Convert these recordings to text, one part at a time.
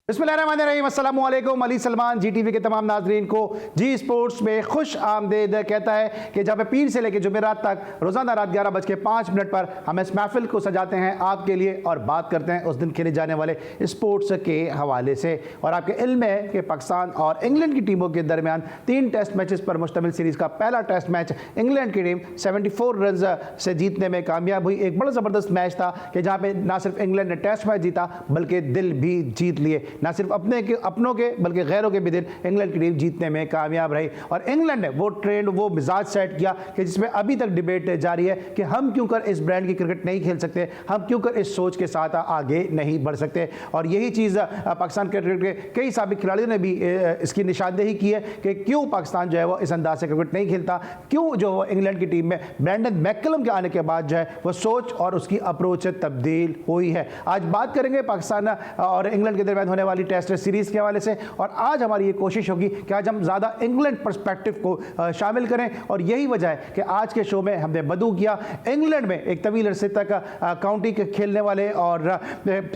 बिस्मिल्लाहिर्रहमानिर्रहीम, अस्सलामु अलैकुम। अली सलमान जी टीवी के तमाम नाजरीन को जी स्पोर्ट्स में खुश आमदेद कहता है कि जब पीर से लेकर जुमेरात तक रोज़ाना रात 11:05 पर हम इस महफिल को सजाते हैं आपके लिए और बात करते हैं उस दिन खेले जाने वाले स्पोर्ट्स के हवाले से। और आपके इल्म है कि पाकिस्तान और इंग्लैंड की टीमों के दरमियान 3 टेस्ट मैचेस पर मुश्तमिल सीरीज़ का पहला टेस्ट मैच इंग्लैंड की टीम 74 रन से जीतने में कामयाब हुई। एक बड़ा ज़बरदस्त मैच था कि जहाँ पे ना सिर्फ इंग्लैंड ने टेस्ट मैच जीता बल्कि दिल भी जीत लिए। ना सिर्फ अपनों के बल्कि गैरों के भी दिल इंग्लैंड की टीम जीतने में कामयाब रही। और इंग्लैंड ने वो ट्रेंड, वो मिजाज सेट किया कि जिसमें अभी तक डिबेट जारी है कि हम क्यों कर इस ब्रांड की क्रिकेट नहीं खेल सकते, हम क्यों कर इस सोच के साथ आगे नहीं बढ़ सकते। और यही चीज़ पाकिस्तान क्रिकेट के कई साबिक खिलाड़ियों ने भी इसकी निशानदेही की है कि क्यों पाकिस्तान जो है वो इस अंदाज से क्रिकेट नहीं खेलता, क्यों जो इंग्लैंड की टीम में ब्रैंडन मैकलम के आने के बाद जो है वो सोच और उसकी अप्रोच तब्दील हुई है। आज बात करेंगे पाकिस्तान और इंग्लैंड के दरमियान होने वाली टेस्ट सीरीज के हवाले से। और आज हमारी ये कोशिश होगी कि आज हम ज़्यादा इंग्लैंड पर्सपेक्टिव को शामिल करें। और यही वजह है कि आज के शो में हमने मदऊ किया इंग्लैंड में एक तवील अरसे तक काउंटी के खेलने वाले और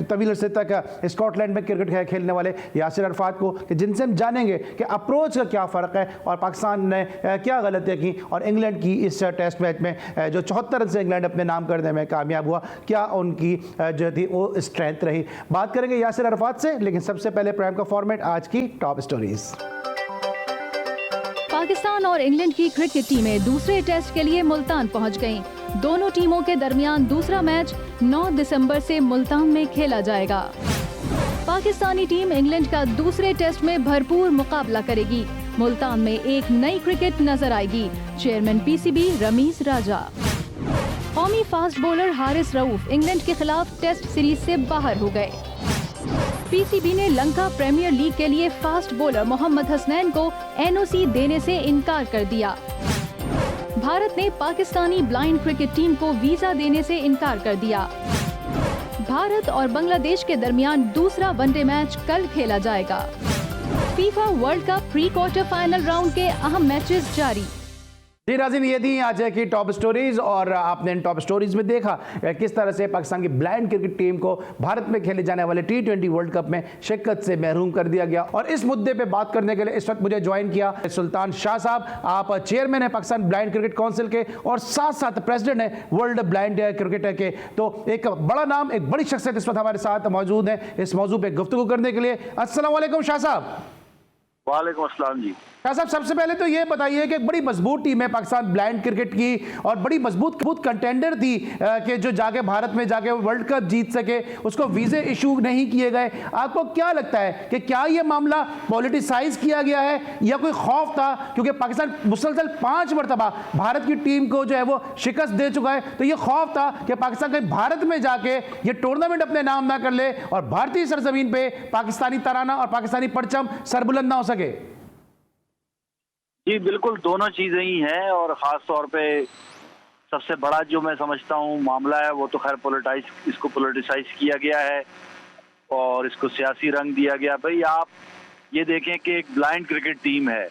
तवील अरसे तक स्कॉटलैंड में क्रिकेट खेलने वाले यासिर अरफात को, कि जिनसे हम जानेंगे कि अप्रोच का क्या फ़र्क है और पाकिस्तान ने क्या गलतियाँ की और इंग्लैंड की इस टेस्ट मैच में जो 74 रन से इंग्लैंड अपने नाम करने में कामयाब हुआ, क्या उनकी जो थी वो स्ट्रेंथ रही। बात करेंगे यासिर अरफात से, लेकिन सबसे पहले प्राइम का फॉर्मेट आज की टॉप स्टोरीज। पाकिस्तान और इंग्लैंड की क्रिकेट टीमें दूसरे टेस्ट के लिए मुल्तान पहुंच गईं। दोनों टीमों के दरमियान दूसरा मैच 9 दिसंबर से मुल्तान में खेला जाएगा। पाकिस्तानी टीम इंग्लैंड का दूसरे टेस्ट में भरपूर मुकाबला करेगी। मुल्तान में एक नई क्रिकेट नजर आएगी। चेयरमैन पीसीबी रमीज राजा। कौमी fast bowler Haris Rauf England के खिलाफ टेस्ट सीरीज से बाहर हो गए। पीसीबी ने लंका प्रीमियर लीग के लिए फास्ट बॉलर मोहम्मद हसनैन को एनओसी देने से इनकार कर दिया। भारत ने पाकिस्तानी ब्लाइंड क्रिकेट टीम को वीजा देने से इनकार कर दिया। भारत और बांग्लादेश के दरमियान दूसरा वनडे मैच कल खेला जाएगा। FIFA world cup pre quarter final round के अहम मैचेस जारी। जी नाज़रीन, ये थी आज की टॉप स्टोरीज। और आपने इन टॉप स्टोरीज में देखा किस तरह से पाकिस्तान की ब्लाइंड क्रिकेट टीम को भारत में खेले जाने वाले T20 वर्ल्ड कप में शिरकत से महरूम कर दिया गया। और इस मुद्दे पे बात करने के लिए इस वक्त मुझे ज्वाइन किया सुल्तान शाह साहब। आप चेयरमैन है पाकिस्तान ब्लाइंड क्रिकेट काउंसिल के और साथ साथ प्रेसिडेंट है वर्ल्ड ब्लाइंड क्रिकेटर के। तो एक बड़ा नाम, एक बड़ी शख्सियत इस वक्त हमारे साथ मौजूद है इस मौजू पे गुफ्तगू करने के लिए। अस्सलाम वालेकुम शाह साहब। वालेकुम अस्सलाम जी। शाह साहब, सबसे पहले तो ये बताइए कि एक बड़ी मजबूत टीम है पाकिस्तान ब्लाइंड क्रिकेट की और बड़ी मजबूत कंटेंडर थी कि जो जाके भारत में जाके वर्ल्ड कप जीत सके, उसको वीजे इशू नहीं किए गए। आपको क्या लगता है कि क्या ये मामला पॉलिटिसाइज किया गया है या कोई खौफ था, क्योंकि पाकिस्तान मुसलसल 5 मरतबा भारत की टीम को जो है वो शिकस्त दे चुका है, तो ये खौफ था कि पाकिस्तान कहीं भारत में जाके ये टूर्नामेंट अपने नाम ना कर ले और भारतीय सरजमीन पे पाकिस्तानी तराना और पाकिस्तानी परचम सरबुलंद ना हो सके। जी बिल्कुल, दोनों चीज़ें ही हैं। और ख़ास तौर पे सबसे बड़ा जो मैं समझता हूँ मामला है वो तो खैर इसको पोलिटिसाइज किया गया है और इसको सियासी रंग दिया गया। भाई आप ये देखें कि एक ब्लाइंड क्रिकेट टीम है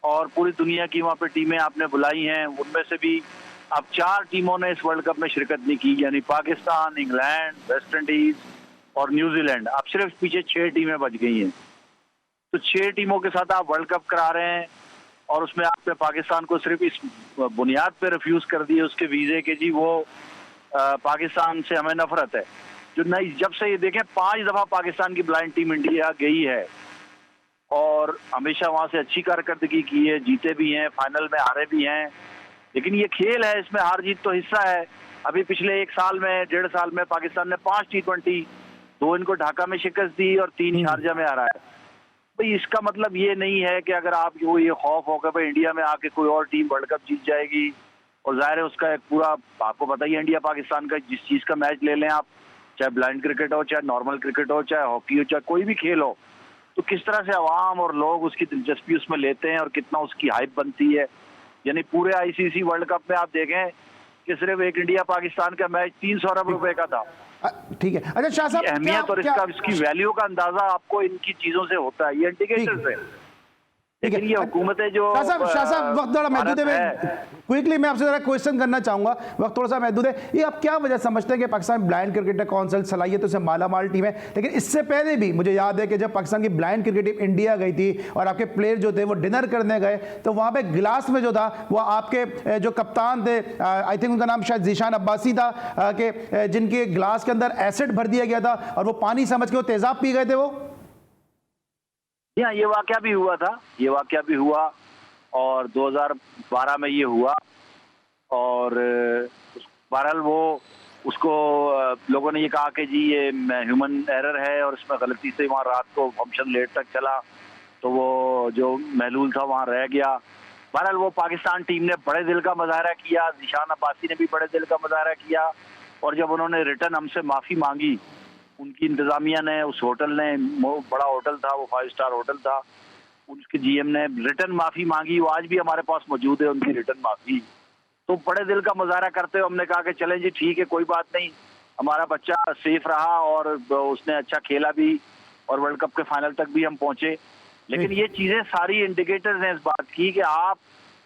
और पूरी दुनिया की वहाँ पे टीमें आपने बुलाई हैं, उनमें से भी अब 4 टीमों ने इस वर्ल्ड कप में शिरकत नहीं की, यानी पाकिस्तान, इंग्लैंड, वेस्ट इंडीज़ और न्यूजीलैंड। अब सिर्फ पीछे 6 टीमें बच गई हैं। तो 6 टीमों के साथ आप वर्ल्ड कप करा रहे हैं और उसमें आपने पाकिस्तान को सिर्फ इस बुनियाद पे रिफ्यूज कर दिए उसके वीज़े के, जी वो पाकिस्तान से हमें नफरत है। जो नहीं, जब से ये देखें 5 दफ़ा पाकिस्तान की ब्लाइंड टीम इंडिया गई है और हमेशा वहाँ से अच्छी कारकर्दगी की है, जीते भी हैं, फाइनल में हारे भी हैं। लेकिन ये खेल है, इसमें हार जीत तो हिस्सा है। अभी पिछले 1 साल में, 1.5 साल में पाकिस्तान ने 5 T20, 2 इनको ढाका में शिकस्त दी और 3 शारजा में हारा है। भाई इसका मतलब ये नहीं है कि अगर आप जो ये खौफ होगा भाई इंडिया में आके कोई और टीम वर्ल्ड कप जीत जाएगी, और जाहिर है उसका एक पूरा आपको बताइए इंडिया पाकिस्तान का जिस चीज़ का मैच ले लें आप, चाहे ब्लाइंड क्रिकेट हो, चाहे नॉर्मल क्रिकेट हो, चाहे हॉकी हो, चाहे कोई भी खेल हो, तो किस तरह से अवाम और लोग उसकी दिलचस्पी उसमें लेते हैं और कितना उसकी हाइप बनती है। यानी पूरे ICC वर्ल्ड कप में आप देखें कि सिर्फ एक इंडिया पाकिस्तान का मैच 300 अरब रुपए का था। ठीक है। अच्छा शाह साहब, अहमियत और इसकी वैल्यू का अंदाजा आपको इनकी चीजों से होता है, ये इंडिकेटर्स है। लेकिन ये हुकूमतें जो शाह साहब वक्त थोड़ा महदूद है, क्विकली मैं आपसे जरा क्वेश्चन करना चाहूंगा, वक्त थोड़ा सा महदूद है। ये आप क्या वजह समझते हैं कि पाकिस्तान ब्लाइंड क्रिकेट काउंसिल सलाहियतों से मालामाल टीम है, लेकिन इससे पहले भी मुझे याद है कि जब पाकिस्तान की ब्लाइंड क्रिकेट टीम इंडिया गई थी और आपके प्लेयर जो थे वो डिनर करने गए, तो वहां पे गिलास में जो था वो आपके जो कप्तान थे, आई थिंक उनका नाम शायद जीशान अब्बासी था, कि जिनके गिलास के अंदर एसिड भर दिया गया था और वो पानी समझ के वो तेजाब पी गए थे वो। हाँ, ये वाकया भी हुआ था, ये वाकया भी हुआ और 2012 में ये हुआ और बहरहाल वो उसको लोगों ने ये कहा कि जी ये ह्यूमन एरर है और इसमें गलती से वहाँ रात को फंक्शन लेट तक चला, तो वो जो महलूल था वहाँ रह गया। बहरहाल वो पाकिस्तान टीम ने बड़े दिल का मुजाहरा किया, जीशान अब्बासी ने भी बड़े दिल का मुजाहरा किया और जब उन्होंने रिटर्न हमसे माफ़ी मांगी, उनकी इंतजामिया ने, उस होटल ने, बड़ा होटल था वो, 5 स्टार होटल था, उसके जीएम ने रिटर्न माफ़ी मांगी, वो आज भी हमारे पास मौजूद है उनकी रिटर्न माफ़ी। तो बड़े दिल का मुजाहरा करते हुए हमने कहा कि चलें जी ठीक है, कोई बात नहीं, हमारा बच्चा सेफ रहा और उसने अच्छा खेला भी और वर्ल्ड कप के फाइनल तक भी हम पहुंचे। लेकिन ये चीज़ें सारी इंडिकेटर्स हैं इस बात की कि आप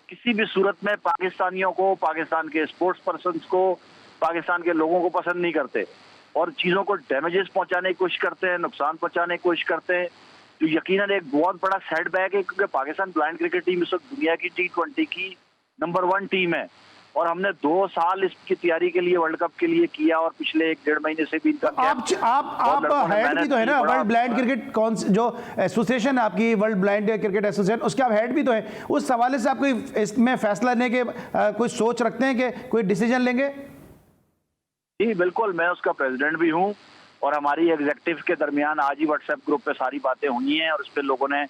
किसी भी सूरत में पाकिस्तानियों को, पाकिस्तान के स्पोर्ट्स पर्सन को, पाकिस्तान के लोगों को पसंद नहीं करते और चीज़ों को डैमेजेस पहुंचाने की कोशिश करते हैं, नुकसान पहुंचाने की कोशिश करते हैं, जो यकीनन एक बहुत बड़ा सेटबैक है क्योंकि पाकिस्तान ब्लाइंड क्रिकेट टीम इस वक्त दुनिया की T20 की नंबर 1 टीम है और हमने 2 साल इसकी तैयारी के लिए, वर्ल्ड कप के लिए किया और पिछले 1-1.5 महीने से भी इनका आप हेड भी तो है ना वर्ल्ड ब्लाइंड क्रिकेट कौन जो एसोसिएशन है आपकी, वर्ल्ड ब्लाइंड क्रिकेट एसोसिएशन, उसके आप हेड भी तो है। उस हवाले से आप कोई इसमें फैसला लेने के कोई सोच रखते हैं कि कोई डिसीजन लेंगे? जी बिल्कुल, मैं उसका प्रेसिडेंट भी हूँ और हमारी एग्जेक्टिव के दरमियान आज ही व्हाट्सएप ग्रुप पे सारी बातें हुई हैं और उस पर लोगों ने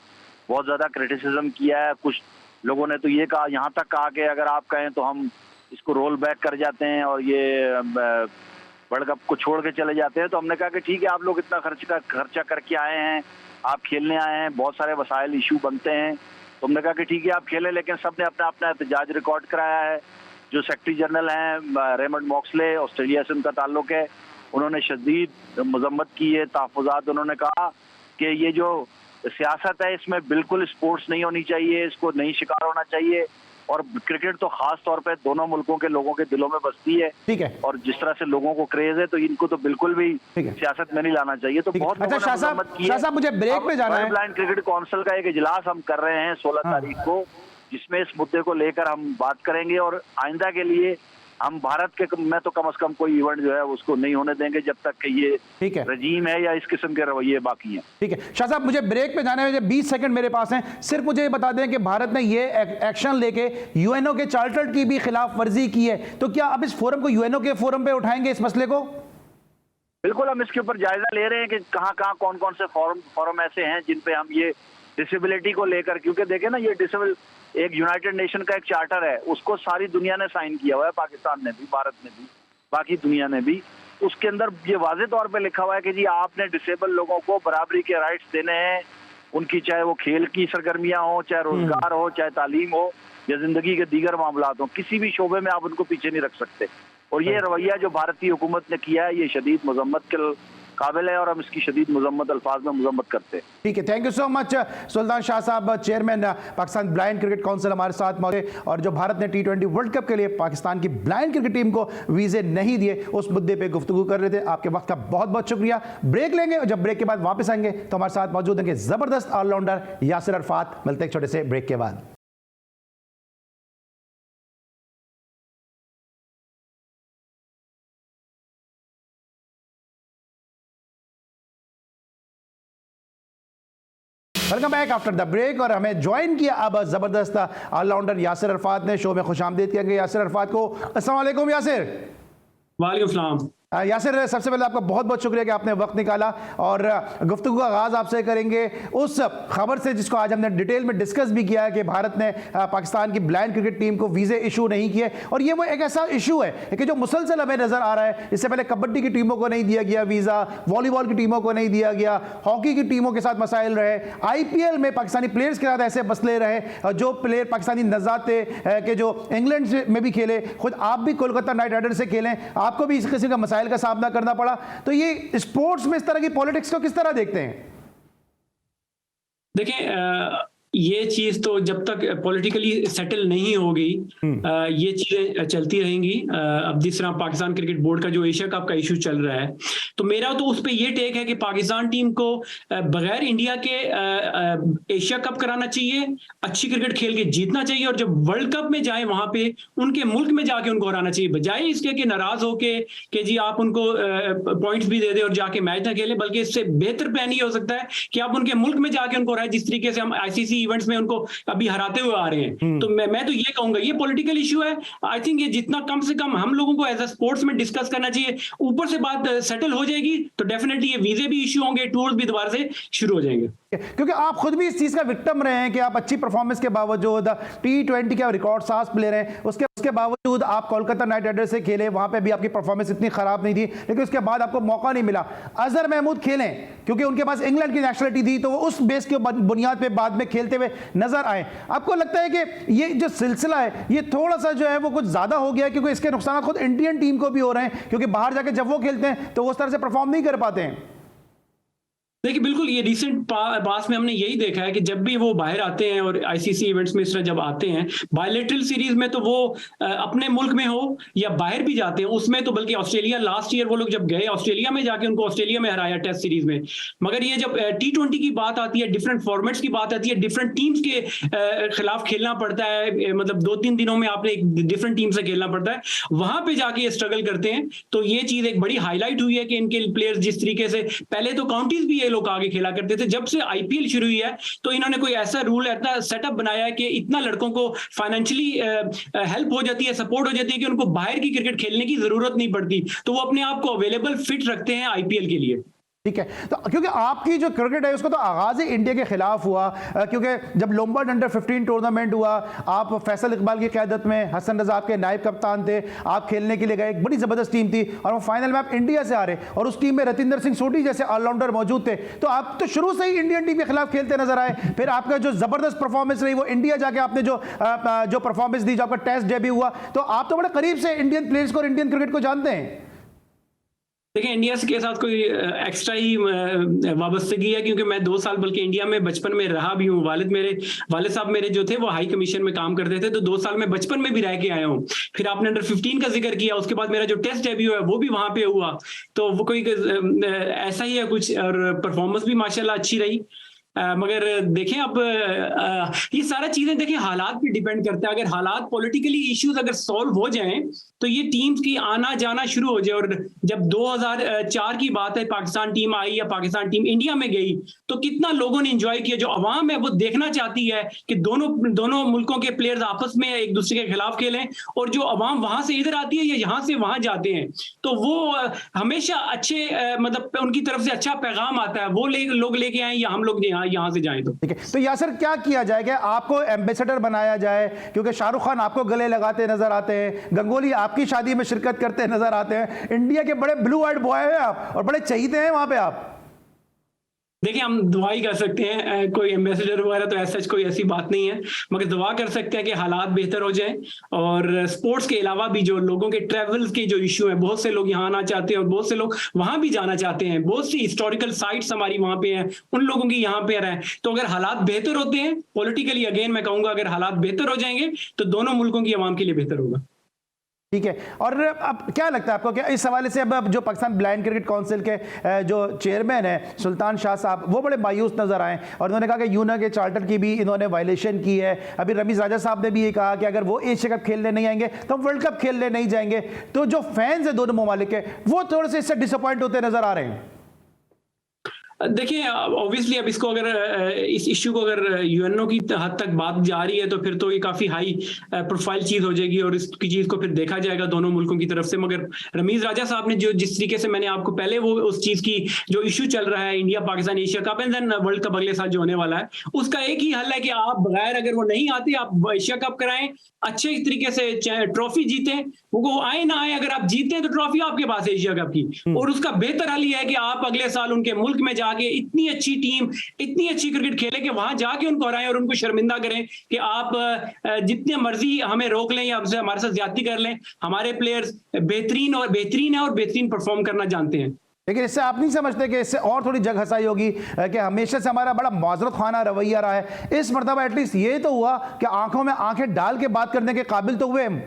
बहुत ज़्यादा क्रिटिसिज्म किया है। कुछ लोगों ने तो ये कहा, यहाँ तक कहा कि अगर आप कहें तो हम इसको रोल बैक कर जाते हैं और ये वर्ल्ड कप को छोड़ के चले जाते हैं। तो हमने कहा कि ठीक है, आप लोग इतना खर्चा करके आए हैं, आप खेलने आए हैं, बहुत सारे वसाइल इशू बनते हैं, तो हमने कहा कि ठीक है आप खेलें, लेकिन सब ने अपना अपना एहतजाज रिकॉर्ड कराया है। जो सेक्रेटरी जनरल हैं रेमंड मॉक्सले, ऑस्ट्रेलिया से उनका ताल्लुक है, उन्होंने शदीद मजम्मत की है, तहफ़्फ़ुज़ात उन्होंने कहा कि ये जो सियासत है इसमें बिल्कुल स्पोर्ट्स नहीं होनी चाहिए, इसको नहीं शिकार होना चाहिए और क्रिकेट तो खास तौर पे दोनों मुल्कों के लोगों के दिलों में बसती है। ठीक है। और जिस तरह से लोगों को क्रेज है तो इनको तो बिल्कुल भी सियासत में नहीं लाना चाहिए। तो बहुत अच्छा शाह साहब मुझे ब्रेक पे जाना है। ब्लाइंड क्रिकेट काउंसिल का एक इजलास हम कर रहे हैं 16 तारीख को, जिसमें इस मुद्दे को लेकर हम बात करेंगे और आइंदा के लिए हम भारत के में तो कम से कम कोई इवेंट जो है उसको नहीं होने देंगे जब तक कि ये रजीम है या इस किस्म के रवैये बाकी हैं। ठीक है शाह साहब, मुझे ब्रेक पे जाने में 20 सेकंड मेरे पास हैं, सिर्फ मुझे ये बता दें कि भारत ने ये एक्शन लेके यूएनओ के चार्टर की भी खिलाफ वर्जी की है, तो क्या अब इस फोरम को यूएनओ के फोरम पे उठाएंगे इस मसले को? बिल्कुल, हम इसके ऊपर जायजा ले रहे हैं कि कहाँ कहाँ कौन कौन से फोरम ऐसे हैं जिन पे हम ये डिसेबिलिटी को लेकर, क्योंकि देखें ना ये डिसेबल एक यूनाइटेड नेशन का एक चार्टर है, उसको सारी दुनिया ने साइन किया हुआ है, पाकिस्तान ने भी, भारत ने भी, बाकी दुनिया ने भी। उसके अंदर ये वाज़े तौर पे लिखा हुआ है कि जी आपने डिसेबल लोगों को बराबरी के राइट्स देने हैं, उनकी चाहे वो खेल की सरगर्मियां हो, चाहे रोजगार हो, चाहे तालीम हो या जिंदगी के दीगर मामलात हो, किसी भी शोबे में आप उनको पीछे नहीं रख सकते। और ये रवैया जो भारतीय हुकूमत ने किया है ये शदीद मजम्मत के काबिल है और हम इसकी शदीद मजम्मत अल्फाज में मजम्मत करते हैं। ठीक है, थैंक यू सो मच सुल्तान शाह साहब, chairman Pakistan blind cricket council हमारे साथ मौजूद। और जो भारत ने T20 वर्ल्ड कप के लिए पाकिस्तान की ब्लाइंड क्रिकेट टीम को वीजे नहीं दिए, उस मुद्दे पे गुफ्तगू कर रहे थे। आपके वक्त का बहुत बहुत शुक्रिया। ब्रेक लेंगे और जब ब्रेक के बाद वापस आएंगे तो हमारे साथ मौजूद होंगे जबरदस्त ऑलराउंडर यासिर अरफात। मिलते हैं छोटे से ब्रेक के बाद। Welcome back after the break. और हमें ज्वाइन किया अब जबरदस्त ऑलराउंडर यासिर अरफात ने। शो में खुशामदीद किया गया यासिर अरफात को। अस्सलाम वालेकुम यासिर। वालेकुम सलाम। यासिर, सबसे पहले आपका बहुत बहुत शुक्रिया कि आपने वक्त निकाला और गुफ्तगू का आगाज़ आपसे करेंगे उस खबर से जिसको आज हमने डिटेल में डिस्कस भी किया है कि भारत ने पाकिस्तान की ब्लाइंड क्रिकेट टीम को वीज़े इशू नहीं किए। और ये वो एक ऐसा इशू है कि जो मुसलसल हमें नज़र आ रहा है। इससे पहले कबड्डी की टीमों को नहीं दिया गया वीज़ा, वॉलीबॉल की टीमों को नहीं दिया गया, हॉकी की टीमों के साथ मसाइल रहे, IPL में पाकिस्तानी प्लेयर्स के साथ ऐसे मसले रहे। जो प्लेयर पाकिस्तानी नज़ात थे कि जो इंग्लैंड में भी खेले, खुद आप भी कोलकाता नाइट राइडर्स से खेलें, आपको भी इस किस्म का मसाइल का सामना करना पड़ा। तो ये स्पोर्ट्स में इस तरह की पॉलिटिक्स को किस तरह देखते हैं? देखिए, ये चीज तो जब तक पॉलिटिकली सेटल नहीं होगी ये चीजें चलती रहेंगी। अब जिस तरह पाकिस्तान क्रिकेट बोर्ड का जो एशिया कप का इशू चल रहा है, तो मेरा तो उस पे ये टेक है कि पाकिस्तान टीम को बगैर इंडिया के एशिया कप कराना चाहिए, अच्छी क्रिकेट खेल के जीतना चाहिए, और जब वर्ल्ड कप में जाए वहां पे उनके मुल्क में जाके उनको हराना चाहिए, बजाय इसके कि नाराज होके कि जी आप उनको पॉइंट्स भी दे दे और जाके मैच ना खेले। बल्कि इससे बेहतर प्लान ये हो सकता है कि आप उनके मुल्क में जाके उनको हराए, जिस तरीके से हम आईसीसी इवेंट्स में उनको अभी हराते हुए आ रहे हैं। तो मैं तो ये कहूंगा ये पॉलिटिकल इशू है। आई थिंक ये जितना कम से कम हम लोगों को एज अ स्पोर्ट्स में डिस्कस करना चाहिए, ऊपर से बात सेटल हो जाएगी तो डेफिनेटली ये वीजे भी इशू होंगे, टूर्स भी दोबारा से शुरू हो जाएंगे। क्योंकि आप खुद भी इस चीज का विक्टिम रहे हैं कि आप अच्छी परफॉर्मेंस के बावजूद T20 के रिकॉर्ड साज प्लेयर हैं, उसके बावजूद आप कोलकाता नाइट राइडर्स से खेले, वहां पे भी आपकी परफॉर्मेंस इतनी खराब नहीं थी, लेकिन उसके बाद आपको मौका नहीं मिला। अजहर महमूद खेलें क्योंकि उनके पास इंग्लैंड की नेशनलिटी थी, तो वो उस बेस के बुनियाद पे बाद में खेलते हुए नजर आए। आपको लगता है कि ये जो सिलसिला है ये थोड़ा सा जो है वो कुछ ज्यादा हो गया है, क्योंकि इसके नुकसान खुद इंडियन टीम को भी हो रहे हैं, क्योंकि बाहर जाके जब वो खेलते हैं तो उस तरह से परफॉर्म नहीं कर पाते हैं? देखिए बिल्कुल, ये रिसेंट पास में हमने यही देखा है कि जब भी वो बाहर आते हैं और आईसीसी इवेंट्स में इस तरह जब आते हैं बायलैटरल सीरीज में, तो वो अपने मुल्क में हो या बाहर भी जाते हैं उसमें, तो बल्कि ऑस्ट्रेलिया लास्ट ईयर वो लोग जब गए ऑस्ट्रेलिया में जाके उनको ऑस्ट्रेलिया में हराया टेस्ट सीरीज में। मगर ये जब T20 की बात आती है, डिफरेंट फॉर्मेट्स की बात आती है, डिफरेंट टीम्स के खिलाफ खेलना पड़ता है, मतलब 2-3 दिनों में आपने एक डिफरेंट टीम से खेलना पड़ता है, वहां पे जाके ये स्ट्रगल करते हैं। तो ये चीज एक बड़ी हाईलाइट हुई है कि इनके प्लेयर्स जिस तरीके से पहले तो काउंटीज भी ये लोग आगे खेला करते थे, जब से आईपीएल शुरू हुई है तो इन्होंने कोई ऐसा रूल, ऐसा सेटअप बनाया है कि इतना लड़कों को फाइनेंशियली हेल्प हो जाती है, सपोर्ट हो जाती है कि उनको बाहर की क्रिकेट खेलने की जरूरत नहीं पड़ती, तो वो अपने आप को अवेलेबल फिट रखते हैं आईपीएल के लिए। ठीक है, तो क्योंकि आपकी जो क्रिकेट है उसका तो आगाज ही इंडिया के खिलाफ हुआ, क्योंकि जब लोम्बार्ड अंडर 15 टूर्नामेंट हुआ, आप फैसल इकबाल की क़यादत में, हसन रजा आपके नायब कप्तान थे, आप खेलने के लिए गए, एक बड़ी ज़बरदस्त टीम थी और वो फाइनल में आप इंडिया से आ रहे, और उस टीम में रतिंदर सिंह सोढी जैसे ऑलराउंडर मौजूद थे, तो आप तो शुरू से ही इंडियन टीम के खिलाफ खेलते नजर आए। फिर आपका जो ज़बरदस्त परफॉर्मेंस रही वो इंडिया जाके आपने जो परफॉर्मेंस दी, जो आपका टेस्ट डेब्यू हुआ, तो आप तो बड़े करीब से इंडियन प्लेयर्स को और इंडियन क्रिकेट को जानते हैं। देखिए इंडिया के साथ कोई एक्स्ट्रा ही वाबस्तगी है, क्योंकि मैं 2 साल बल्कि इंडिया में बचपन में रहा भी हूँ। वालिद साहब मेरे जो थे वो हाई कमीशन में काम करते थे, तो 2 साल में बचपन में भी रह के आया हूँ। फिर आपने अंडर 15 का जिक्र किया, उसके बाद मेरा जो टेस्ट डेब्यू है वो भी वहां पे हुआ, तो वो कोई ऐसा ही है कुछ, और परफॉर्मेंस भी माशाल्लाह अच्छी रही। मगर देखें अब ये सारा चीजें देखें हालात पे डिपेंड करता है। अगर हालात पॉलिटिकली इश्यूज अगर सॉल्व हो जाएं तो ये टीम्स की आना जाना शुरू हो जाए। और जब 2004 की बात है, पाकिस्तान टीम आई या पाकिस्तान टीम इंडिया में गई, तो कितना लोगों ने एंजॉय किया। जो अवाम है वो देखना चाहती है कि दोनों मुल्कों के प्लेयर्स आपस में एक दूसरे के खिलाफ खेलें, और जो अवाम वहां से इधर आती है या यहाँ से वहां जाते हैं, तो वो हमेशा अच्छे मतलब उनकी तरफ से अच्छा पैगाम आता है, वो लोग लेके आए या हम लोग यहाँ से जाएं। तो ठीक है, तो यासर क्या किया जाए कि आपको एम्बेसडर बनाया जाए, क्योंकि शाहरुख खान आपको गले लगाते नजर आते हैं, गंगोली आपकी शादी में शिरकत करते नजर आते हैं, इंडिया के बड़े ब्लू आइड बॉय हैं आप और बड़े चहीते हैं वहां पे आप। देखिए हम दुआ ही कर सकते हैं, कोई एम्बेसडर वगैरह तो ऐसा कोई ऐसी बात नहीं है, मगर दुआ कर सकते हैं कि हालात बेहतर हो जाएं। और स्पोर्ट्स के अलावा भी जो लोगों के ट्रैवल्स के जो इशू है, बहुत से लोग यहाँ आना चाहते हैं और बहुत से लोग वहां भी जाना चाहते हैं, बहुत सी हिस्टोरिकल साइट्स हमारी वहां पे हैं, उन लोगों की यहाँ पे रहे। तो अगर हालात बेहतर होते हैं पॉलिटिकली, अगेन मैं कहूंगा अगर हालात बेहतर हो जाएंगे तो दोनों मुल्कों की आवाम के लिए बेहतर होगा। ठीक है, और अब क्या लगता है आपको कि इस हवाले से अब जो पाकिस्तान ब्लाइंड क्रिकेट काउंसिल के जो चेयरमैन है सुल्तान शाह साहब, वो बड़े मायूस नजर आए और उन्होंने कहा कि यूना के चार्टर की भी इन्होंने वायलेशन की है। अभी रमीज राजा साहब ने भी ये कहा कि अगर वो एशिया कप खेलने नहीं आएंगे तो हम वर्ल्ड कप खेलने नहीं जाएंगे। तो जो फैंस है दोनों ममालिक के, वो थोड़े से इससे डिसअपॉइंट होते नजर आ रहे हैं। देखिए ऑब्वियसली अब इसको अगर इस इश्यू को अगर यूएनओ की हद तक बात जा रही है तो फिर तो ये काफी हाई प्रोफाइल चीज हो जाएगी और इसकी चीज को फिर देखा जाएगा दोनों मुल्कों की तरफ से। मगर रमीज राजा साहब ने जो जिस तरीके से मैंने आपको पहले वो उस चीज की जो इश्यू चल रहा है India Pakistan Asia cup and then world cup अगले साल जो होने वाला है, उसका एक ही हल है कि आप बगैर अगर वो नहीं आते आप एशिया कप कराएं, अच्छे तरीके से ट्रॉफी जीतें, वो आए ना आए, अगर आप जीते हैं तो ट्रॉफी आपके पास है एशिया कप की। और उसका बेहतर हल ये है कि आप अगले साल उनके मुल्क में जाके इतनी अच्छी टीम इतनी अच्छी क्रिकेट खेले कि वहां जाके उनको हराएं और उनको शर्मिंदा करें कि आप जितने मर्जी हमें रोक लें या हमसे हमारे साथ ज्यादती कर लें, हमारे प्लेयर्स बेहतरीन है और बेहतरीन परफॉर्म करना जानते हैं। लेकिन इससे आप नहीं समझते कि इससे और थोड़ी जग हंसाई होगी कि हमेशा से हमारा बड़ा माजरत खाना रवैया रहा है, इस मरतबा एटलीस्ट ये तो हुआ कि आंखों में आंखें डाल के बात करने के काबिल तो हुए हम।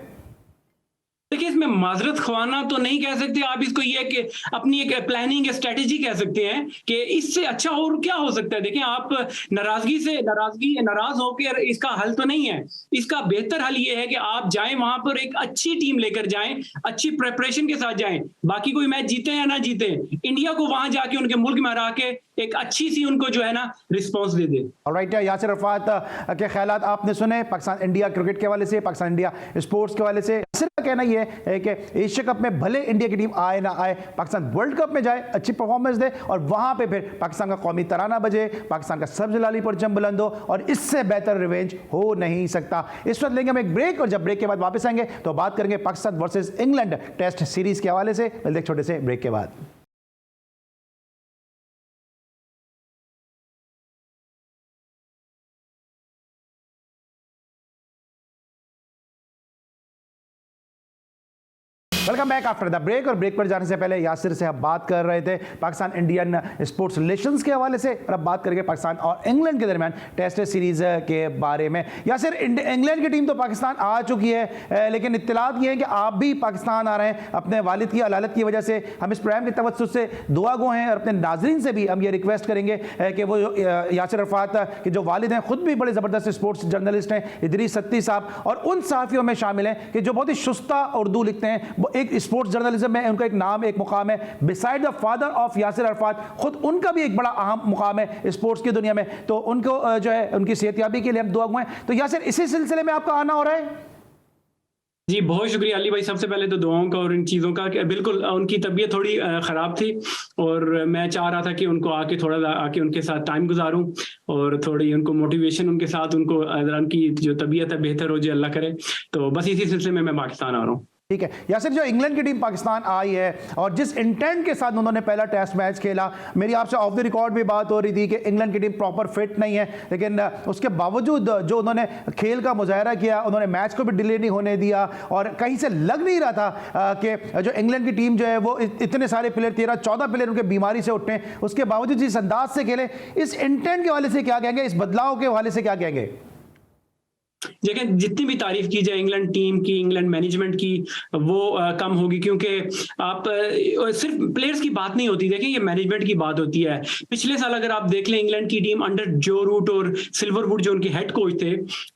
देखिए, इसमें माजरत ख्वाना तो नहीं कह सकते आप, इसको ये कि अपनी एक प्लानिंग स्ट्रेटेजी कह सकते हैं कि इससे अच्छा और क्या हो सकता है। देखिए, आप नाराज होकर इसका हल तो नहीं है। इसका बेहतर हल ये है कि आप जाएं वहां पर, एक अच्छी टीम लेकर जाएं, अच्छी प्रिपरेशन के साथ जाएं। बाकी कोई मैच जीते या ना जीते, इंडिया को वहां जाके उनके मुल्क में हरा के एक अच्छी सी उनको जो है ना रिस्पॉन्स दे दे। ऑलराइट, यासिर अरफात के ख्यालात आपने सुने पाकिस्तान इंडिया क्रिकेट के हवाले से, पाकिस्तान इंडिया स्पोर्ट्स के हवाले से। यासिर का कहना यह है कि एशिया कप में भले इंडिया की टीम आए ना आए, पाकिस्तान वर्ल्ड कप में जाए, अच्छी परफॉर्मेंस दे और वहां पे फिर पाकिस्तान का कौमी तराना बजे, पाकिस्तान का सब जलाली परचम बुलंद हो, और इससे बेहतर रिवेंज हो नहीं सकता। इस वक्त लेंगे हम एक ब्रेक और जब ब्रेक के बाद वापस आएंगे तो बात करेंगे Pakistan versus England test series के हवाले से। मिलते एक छोटे से ब्रेक के बाद। Welcome back after the break. और ब्रेक पर जाने से पहले यासिर से हम बात कर रहे थे पाकिस्तान इंडियन स्पोर्ट्स रिलेशंस के हवाले से, और अब बात करेंगे पाकिस्तान और इंग्लैंड के दरमियान टेस्ट सीरीज के बारे में। यासिर, इंग्लैंड की टीम तो पाकिस्तान आ चुकी है, लेकिन इत्तलात ये है कि आप भी पाकिस्तान आ रहे हैं अपने वालिद की अलालत की वजह से। हम इस प्रोग्राम के तवज्जुह से दुआ गो हैं और अपने नाजरीन से भी हम ये रिक्वेस्ट करेंगे कि वो यासिर अरफात के जो वालिद हैं खुद भी बड़े ज़बरदस्त स्पोर्ट्स जर्नलिस्ट हैं, इदरीस सत्ती साहब, और उन सहाफ़ियों में शामिल हैं कि जो बहुत ही शुस्ता उर्दू लिखते हैं। एक स्पोर्ट्स जर्नलिज्म में उनका एक नाम, एक मुकाम है, beside the father of Yasser Arafat, खुद उनका भी एक बड़ा अहम मुकाम है स्पोर्ट्स की दुनिया में। तो उनको जो है उनकी सेहतयाबी के लिए हम दुआ गो हैं। तो यासिर, इसी सिलसिले में आपका आना हो रहा है? जी, बहुत शुक्रिया अली भाई। सबसे पहले तो दुआओं का और इन चीज़ों का, बिल्कुल उनकी तबीयत थोड़ी ख़राब थी और मैं चाह रहा था कि उनको आके थोड़ा आके उनके साथ टाइम गुजारूं और थोड़ी उनको मोटिवेशन उनके साथ, उनको उनकी जो तबीयत है बेहतर हो जाए, अल्लाह करे। तो बस इसी सिलसिले में मैं पाकिस्तान आ रहा हूँ। ठीक है यासिर, जो इंग्लैंड की टीम पाकिस्तान आई है और जिस इंटेंट के साथ उन्होंने पहला टेस्ट मैच खेला, मेरी आपसे ऑफ द रिकॉर्ड भी बात हो रही थी कि इंग्लैंड की टीम प्रॉपर फिट नहीं है, लेकिन उसके बावजूद जो उन्होंने खेल का मुजाहरा किया, उन्होंने मैच को भी डिले नहीं होने दिया और कहीं से लग नहीं रहा था कि जो इंग्लैंड की टीम जो है वो इतने सारे प्लेयर, 13-14 प्लेयर उनके बीमारी से उठे, उसके बावजूद जिस अंदाज से खेले, इस इंटेंट के हवाले से क्या कहेंगे, इस बदलाव के हवाले से क्या कहेंगे? देखिए, जितनी भी तारीफ की जाए इंग्लैंड टीम की, इंग्लैंड मैनेजमेंट की, वो कम होगी, क्योंकि आप सिर्फ प्लेयर्स की बात नहीं होती। देखिए, ये मैनेजमेंट की बात होती है। पिछले साल अगर आप देख लें, इंग्लैंड की टीम अंडर जो रूट और सिल्वरवुड जो उनके हेड कोच थे,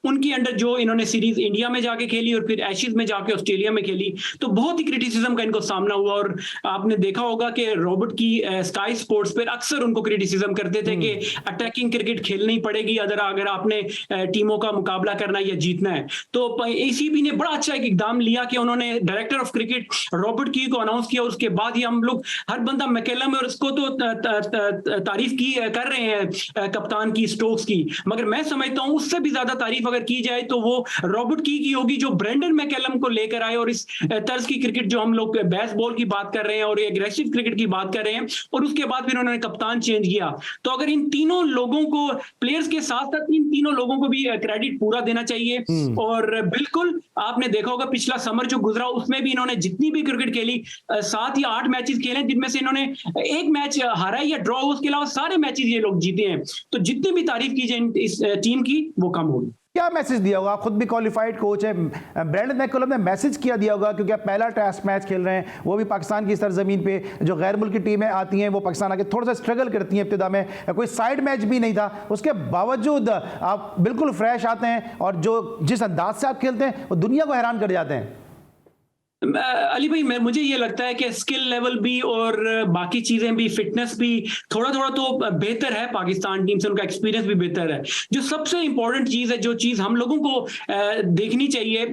उनकी अंडर जो इन्होंने सीरीज इंडिया में जाके खेली और फिर एशेज में जाके ऑस्ट्रेलिया में खेली, तो बहुत ही क्रिटिसिज्म का इनको सामना हुआ। और आपने देखा होगा कि रॉबर्ट की स्काई स्पोर्ट्स पर अक्सर उनको क्रिटिसिज्म करते थे कि अटैकिंग क्रिकेट खेलनी पड़ेगी अगर आपने टीमों का मुकाबला करना या जीतना है। तो एसीबी ने बड़ा अच्छा एक इकदाम लिया कि उन्होंने डायरेक्टर ऑफ क्रिकेट रॉबर्ट की को अनाउंस किया। उसके बाद ही हम लोग हर बंदा मैकेलम और उसको तो तारीफ की कर रहे हैं कप्तान की, स्टोक्स की, मगर मैं समझता हूं उससे भी ज्यादा तारीफ अगर की जाए तो वो रॉबर्ट की होगी, जो ब्रेंडन मैकेलम को लेकर आए और इस तर्ज की क्रिकेट जो हम लोग बेसबॉल की बात कर रहे हैं और एग्रेसिव क्रिकेट की बात कर रहे हैं, और उसके बाद फिर उन्होंने कप्तान चेंज किया। तो अगर इन तीनों लोगों को, प्लेयर्स के साथ साथ इन तीनों लोगों को भी क्रेडिट पूरा देना चाहिए। और बिल्कुल आपने देखा होगा पिछला समर जो गुजरा उसमें भी इन्होंने जितनी भी क्रिकेट खेली, 7 या 8 मैचेस खेले, जिनमें से इन्होंने एक मैच हारा या ड्रॉ, उसके अलावा सारे मैचेस ये लोग जीते हैं। तो जितनी भी तारीफ की जाए इस टीम की वो कम होगी। क्या मैसेज दिया होगा? आप खुद भी क्वालिफाइड कोच है, ब्रेंडन मैकलम ने मैसेज किया दिया होगा, क्योंकि आप पहला टेस्ट मैच खेल रहे हैं, वो भी पाकिस्तान की सरजमीन पे। जो गैर मुल्की टीमें आती हैं वो पाकिस्तान आके थोड़ा सा स्ट्रगल करती हैं, इब्तिदा में कोई साइड मैच भी नहीं था, उसके बावजूद आप बिल्कुल फ्रेश आते हैं और जो जिस अंदाज से आप खेलते हैं वो दुनिया को हैरान कर जाते हैं। अली भाई, मुझे ये लगता है कि स्किल लेवल भी और बाकी चीजें भी, फिटनेस भी थोड़ा थोड़ा तो बेहतर है पाकिस्तान टीम से, उनका एक्सपीरियंस भी बेहतर है। जो सबसे इंपॉर्टेंट चीज है, जो चीज हम लोगों को देखनी चाहिए,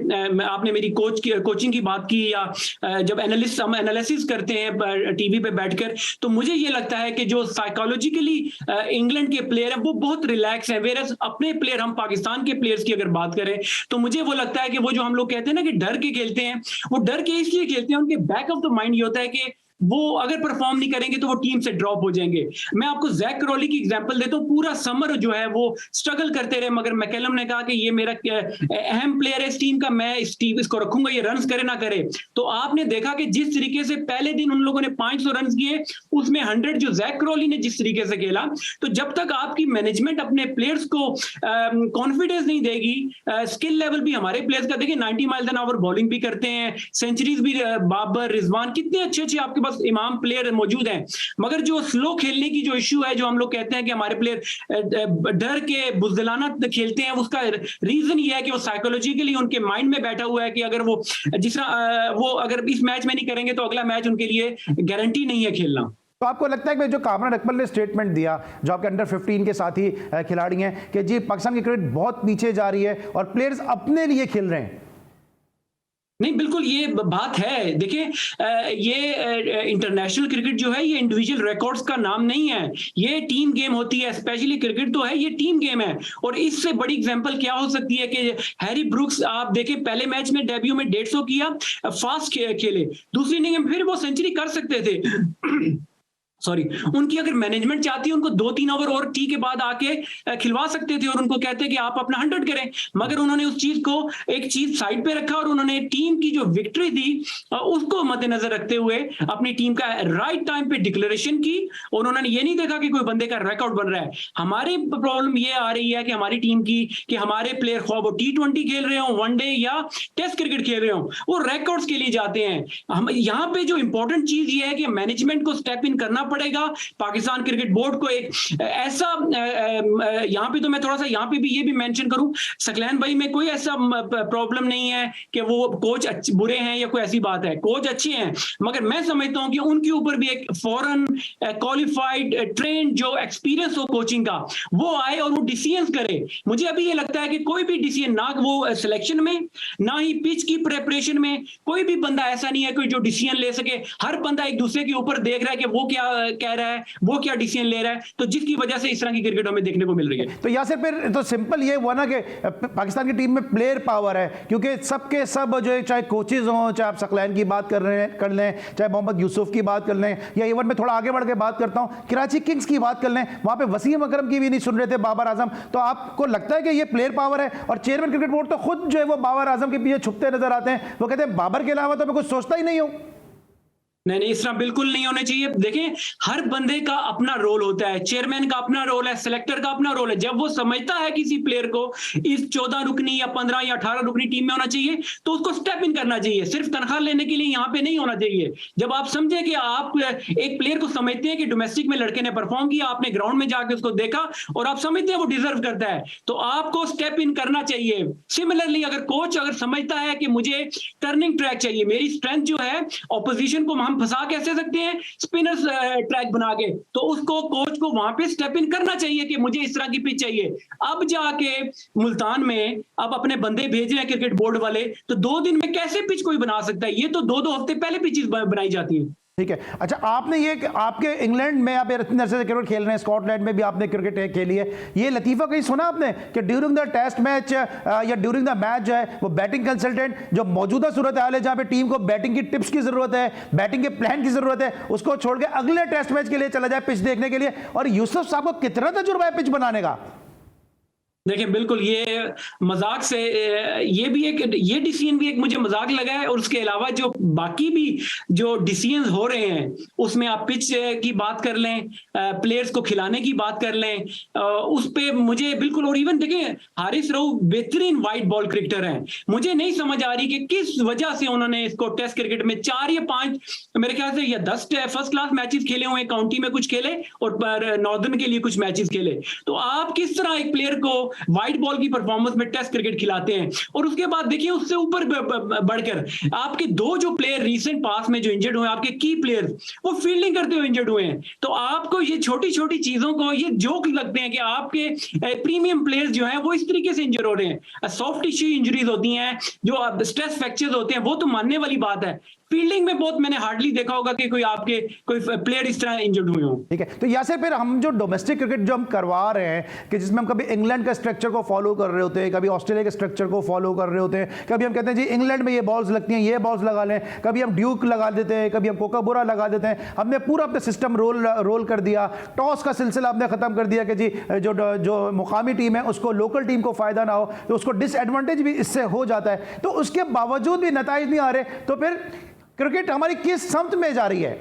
आपने मेरी कोचिंग की बात की, या जब हम एनालिसिस करते हैं टीवी पे बैठकर, तो मुझे ये लगता है कि जो साइकोलॉजिकली इंग्लैंड के प्लेयर हैं वो बहुत रिलैक्स हैं। वेरस अपने प्लेयर, हम पाकिस्तान के प्लेयर्स की अगर बात करें तो मुझे वो लगता है कि वो जो हम लोग कहते हैं ना कि डर के खेलते हैं, वो डर के इसलिए खेलते हैं, उनके बैक ऑफ द माइंड ये होता है कि वो अगर परफॉर्म नहीं करेंगे तो वो टीम से ड्रॉप हो जाएंगे। मैं आपको जैक क्रॉली की एग्जांपल देता हूं, पूरा समर जो है वो स्ट्रगल करते रहे, मगर मैकलम ने कहा कि ये मेरा अहम प्लेयर है इस टीम का, मैं इस टीम इसको रखूंगा, ये रन्स करे ना करे। तो आपने देखा कि जिस तरीके से पहले दिन उन लोगों ने 500 रन किए, उसमें 100 जो जैक क्रॉली ने जिस तरीके से खेला, तो जब तक आपकी मैनेजमेंट अपने प्लेयर्स को कॉन्फिडेंस नहीं देगी, स्किल लेवल भी हमारे प्लेयर्स का देखिए 90 माइल एन आवर बॉलिंग भी करते हैं, सेंचुरीज भी, बाबर, रिजवान, कितने अच्छे अच्छे आपके पास इमाम प्लेयर मौजूद हैं, मगर जो स्लो खेलने की जो इश्यू है, जो हम लोग कहते हैं कि हमारे प्लेयर डर के बुज़दिलाना खेलते हैं, उसका रीजन ये है कि वो साइकोलॉजिकली उनके माइंड में बैठा हुआ है कि अगर वो वो अगर इस मैच में नहीं करेंगे तो अगला मैच उनके लिए गारंटी नहीं है खेलना। तो आपको लगता है कि जो कामरान अकमल ने स्टेटमेंट दिया, जो आपके अंडर 15 के साथी खिलाड़ी हैं, कि जी पाकिस्तान की क्रिकेट बहुत पीछे जा रही है और प्लेयर्स अपने लिए खेल रहे हैं? नहीं, बिल्कुल ये बात है। देखिए, ये इंटरनेशनल क्रिकेट जो है ये इंडिविजुअल रिकॉर्ड्स का नाम नहीं है, ये टीम गेम होती है। स्पेशली क्रिकेट तो है, ये टीम गेम है। और इससे बड़ी एग्जांपल क्या हो सकती है कि हैरी ब्रुक्स, आप देखें पहले मैच में डेब्यू में 150 किया, फास्ट खेले, दूसरी इनिंग में फिर वो सेंचुरी कर सकते थे सॉरी, उनकी अगर मैनेजमेंट चाहती है उनको 2-3 ओवर और टी के बाद आके खिलवा सकते थे और उनको कहते कि आप अपना 100 करें, मगर उन्होंने उस चीज को एक चीज साइड पे रखा और उन्होंने टीम की जो विक्ट्री थी उसको मद्देनजर रखते हुए अपनी टीम का राइट टाइम पे डिक्लेरेशन की, और उन्होंने ये नहीं देखा कि कोई बंदे का रिकॉर्ड बन रहा है। हमारी प्रॉब्लम ये आ रही है कि हमारी टीम की कि हमारे प्लेयर ख्वाह वो T20 खेल रहे हो, वनडे या टेस्ट क्रिकेट खेल रहे हो, वो रिकॉर्ड्स के लिए जाते हैं। हम यहाँ पे जो इंपॉर्टेंट चीज ये है कि मैनेजमेंट को स्टेप इन करना पड़ेगा। पाकिस्तान क्रिकेट बोर्ड को एक ऐसा, यहां पे तो मैं थोड़ा सा यहां पे भी ये भी मेंशन करूं, सकलैन भाई में कोई ऐसा प्रॉब्लम नहीं है कि वो कोच बुरे हैं या कोई ऐसी बात है, कोच अच्छे हैं, मगर मैं समझता हूं कि उनके ऊपर भी एक फॉरेन क्वालिफाइड ट्रेंड जो एक्सपीरियंस हो कोचिंग का, वो आए और वो डिसीजंस करे। मुझे अभी ये लगता है कि कोई भी डिसीजन, ना वो सिलेक्शन में ना ही पिच की प्रेपरेशन में, कोई भी बंदा ऐसा नहीं है कोई जो डिसीजन ले सके। हर बंदा एक दूसरे के ऊपर देख रहा है कि वो क्या कह रहा है, वो क्या डिसीजन ले रहा है, तो जिसकी वजह से इस तरह की क्रिकेट हमें देखने को मिल रही है। तो यासिर फिर तो सिंपल ये हुआ ना कि पाकिस्तान की टीम में प्लेयर पावर है, क्योंकि सबके सब जो है, चाहे कोचेज हों, चाहे आप सकलैन की बात कर लें, चाहे मोहम्मद यूसुफ की बात कर लें, या इवन में थोड़ा आगे बढ़ के बात करता हूं कराची किंग्स की बात कर लें, वहां पे वसीम अकरम की भी नहीं सुन रहे थे, बाबर आजम। तो आपको लगता है कि ये प्लेयर पावर है? और चेयरमैन क्रिकेट बोर्ड तो खुद जो है वो बाबर आजम के पीछे छुपते नजर आते हैं, वो कहते हैं बाबर के अलावा तो मैं कुछ सोचता ही नहीं हूं। नहीं, इस तरह बिल्कुल नहीं होने चाहिए। देखें, हर बंदे का अपना रोल होता है, चेयरमैन का अपना रोल है, सिलेक्टर का अपना रोल है। जब वो समझता है किसी प्लेयर को इस 14 रुकनी या 15 या 18 रुकनी टीम में होना चाहिए, तो उसको स्टेप इन करना चाहिए। सिर्फ तनख्वाह लेने के लिए यहाँ पे नहीं होना चाहिए। जब आप समझे कि आप एक प्लेयर को समझते हैं कि डोमेस्टिक में लड़के ने परफॉर्म किया, आपने ग्राउंड में जाकर उसको देखा और आप समझते हैं वो डिजर्व करता है, तो आपको स्टेप इन करना चाहिए। सिमिलरली अगर कोच अगर समझता है कि मुझे टर्निंग ट्रैक चाहिए, मेरी स्ट्रेंथ जो है ऑपोजिशन को हम फंसा कैसे सकते हैं स्पिनर्स ट्रैक बना के, तो उसको कोच को वहां पे स्टेप इन करना चाहिए कि मुझे इस तरह की पिच चाहिए। अब जाके मुल्तान में आप अपने बंदे भेज रहे हैं क्रिकेट बोर्ड वाले, तो 2 दिन में कैसे पिच कोई बना सकता है? ये तो 2-2 हफ्ते पहले पिचेस बनाई जाती है। ठीक है, अच्छा आपने ये आपके इंग्लैंड में आप इतने अरसे से क्रिकेट खेल रहे हैं, स्कॉटलैंड में भी आपने क्रिकेट खेली है, ये लतीफ़ा कहीं सुना आपने कि ड्यूरिंग द टेस्ट मैच या ड्यूरिंग द मैच जो है वो बैटिंग कंसल्टेंट जो मौजूदा सूरत हाल है जहां पे टीम को बैटिंग की टिप्स की जरूरत है, बैटिंग के प्लान की जरूरत है, उसको छोड़ के अगले टेस्ट मैच के लिए चला जाए पिच देखने के लिए? और यूसुफ साहब को कितना तजुर्बा है पिच बनाने का? देखिए, बिल्कुल ये मजाक से ये भी एक, ये डिसीजन भी एक मुझे मजाक लगा है। और उसके अलावा जो बाकी भी जो डिसीजन हो रहे हैं उसमें आप पिच की बात कर लें, प्लेयर्स को खिलाने की बात कर लें, उस पे मुझे बिल्कुल, और इवन देखिए हारिस रऊफ बेहतरीन वाइट बॉल क्रिकेटर हैं, मुझे नहीं समझ आ रही कि किस वजह से उन्होंने इसको टेस्ट क्रिकेट में 4 या 5 मेरे ख्याल से या 10 फर्स्ट क्लास मैचेस खेले हुए, काउंटी में कुछ खेले और नॉर्दर्न के लिए कुछ मैचेस खेले। तो आप किस तरह एक प्लेयर को वाइट बॉल की परफॉर्मेंस में टेस्ट क्रिकेट खिलाते हैं? और उसके बाद देखिए उससे ऊपर बढ़कर आपके 2 जो प्लेयर रीसेंट पास में जो इंजर्ड हुए, आपके की प्लेयर, वो फील्डिंग करते हुए इंजर्ड हुए हैं। तो आपको ये छोटी छोटी चीजों को ये जोक लगते हैं कि आपके प्रीमियम प्लेयर्स जो हैं वो इस तरीके से इंजर हो रहे हैं। सॉफ्ट टिश्यू इंजरीज होती हैं, जो स्ट्रेस फ्रैक्चर्स होते हैं, वो तो मानने वाली बात है। फील्डिंग में बहुत मैंने हार्डली देखा होगा कि कोई आपके कोई प्लेयर इस तरह इंजर्ड हुए हो। ठीक है, तो यासिर फिर हम जो डोमेस्टिक क्रिकेट जो हम करवा रहे हैं कि जिसमें हम कभी इंग्लैंड का स्ट्रक्चर को फॉलो कर रहे होते हैं, कभी ऑस्ट्रेलिया के स्ट्रक्चर को फॉलो कर रहे होते हैं, कभी हम कहते हैं जी इंग्लैंड में ये बॉल्स लगती हैं, ये बॉल्स लगा लें, कभी हम ड्यूक लगा देते हैं, कभी हम कोकाबुरा लगा देते हैं। हमने पूरा अपना सिस्टम रोल कर दिया, टॉस का सिलसिला हमने खत्म कर दिया कि जी जो मुकामी टीम है उसको लोकल टीम को फायदा ना हो, तो उसको डिसएडवांटेज भी इससे हो जाता है। तो उसके बावजूद भी नताइज नहीं आ रहे, तो फिर क्रिकेट हमारी किस समत में जा रही है?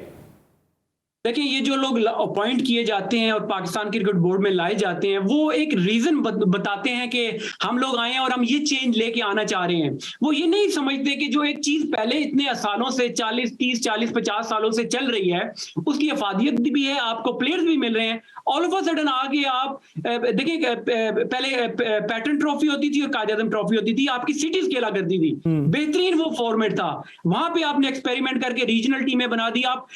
देखिए, ये जो लोग अपॉइंट किए जाते हैं और पाकिस्तान क्रिकेट बोर्ड में लाए जाते हैं, वो एक रीजन बताते हैं कि हम लोग आए हैं और हम ये चेंज लेके आना चाह रहे हैं। वो ये नहीं समझते कि जो एक चीज पहले इतने सालों से 40-50 सालों से चल रही है, उसकी अफादियत भी है, आपको प्लेयर्स भी मिल रहे हैं। ऑल ऑफ अ सडन आगे आप देखिए, पहले पैटर्न ट्रॉफी होती थी और कायद-ए-आज़म ट्रॉफी होती थी, आपकी सिटीज खेला करती थी, बेहतरीन वो फॉर्मेट था। वहां पे आपने एक्सपेरिमेंट करके रीजनल टीमें बना दी। आप